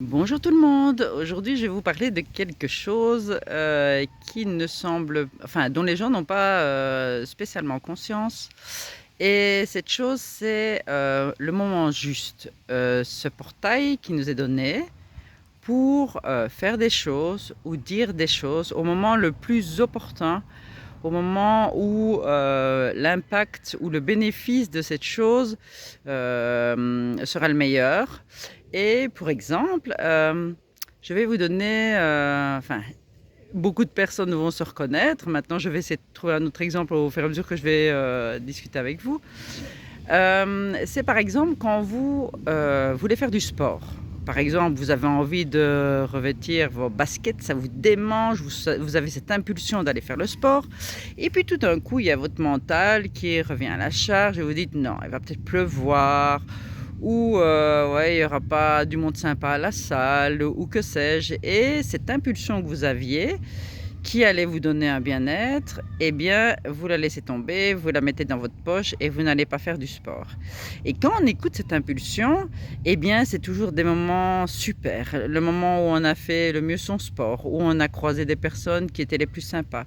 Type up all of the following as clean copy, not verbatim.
Bonjour tout le monde, aujourd'hui je vais vous parler de quelque chose qui ne semble, enfin dont les gens n'ont pas spécialement conscience. Et cette chose c'est le moment juste, ce portail qui nous est donné pour faire des choses ou dire des choses au moment le plus opportun, au moment où l'impact ou le bénéfice de cette chose sera le meilleur. Et pour exemple, je vais vous donner, enfin, beaucoup de personnes vont se reconnaître. Maintenant, je vais essayer de trouver un autre exemple au fur et à mesure que je vais discuter avec vous. C'est par exemple quand vous voulez faire du sport. Par exemple, vous avez envie de revêtir vos baskets, ça vous démange, vous avez cette impulsion d'aller faire le sport. Et puis tout d'un coup, il y a votre mental qui revient à la charge et vous dites non, il va peut-être pleuvoir, ou ouais, il n'y aura pas du monde sympa à la salle, ou que sais-je. Et cette impulsion que vous aviez, qui allait vous donner un bien-être, eh bien, vous la laissez tomber, vous la mettez dans votre poche et vous n'allez pas faire du sport. Et quand on écoute cette impulsion, eh bien, c'est toujours des moments super. Le moment où on a fait le mieux son sport, où on a croisé des personnes qui étaient les plus sympas.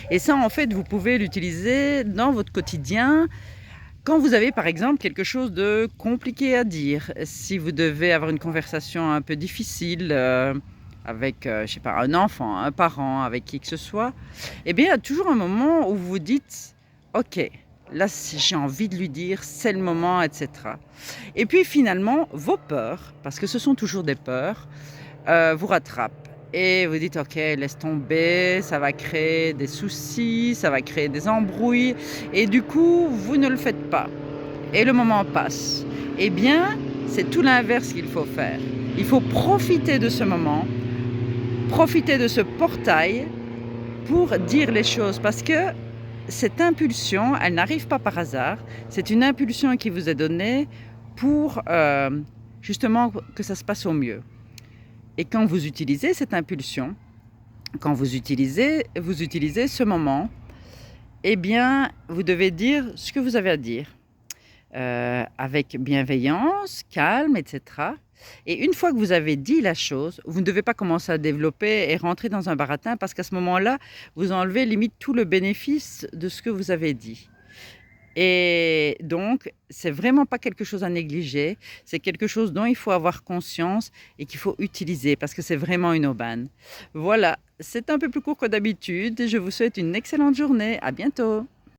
Et ça, en fait, vous pouvez l'utiliser dans votre quotidien quand vous avez par exemple quelque chose de compliqué à dire, si vous devez avoir une conversation un peu difficile avec, je sais pas, un enfant, un parent, avec qui que ce soit, eh bien, il y a toujours un moment où vous vous dites, ok, là j'ai envie de lui dire, c'est le moment, etc. Et puis finalement, vos peurs, parce que ce sont toujours des peurs, vous rattrape. Et vous dites, ok, laisse tomber, ça va créer des soucis, ça va créer des embrouilles. Et du coup, vous ne le faites pas. Et le moment passe. Eh bien, c'est tout l'inverse qu'il faut faire. Il faut profiter de ce moment, profiter de ce portail pour dire les choses. Parce que cette impulsion, elle n'arrive pas par hasard. C'est une impulsion qui vous est donnée pour justement que ça se passe au mieux. Et quand vous utilisez cette impulsion, quand vous utilisez ce moment, eh bien, vous devez dire ce que vous avez à dire, avec bienveillance, calme, etc. Et une fois que vous avez dit la chose, vous ne devez pas commencer à développer et rentrer dans un baratin parce qu'à ce moment-là, vous enlevez limite tout le bénéfice de ce que vous avez dit. Et donc, c'est vraiment pas quelque chose à négliger, c'est quelque chose dont il faut avoir conscience et qu'il faut utiliser parce que c'est vraiment une aubaine. Voilà, c'est un peu plus court que d'habitude. Je vous souhaite une excellente journée. À bientôt.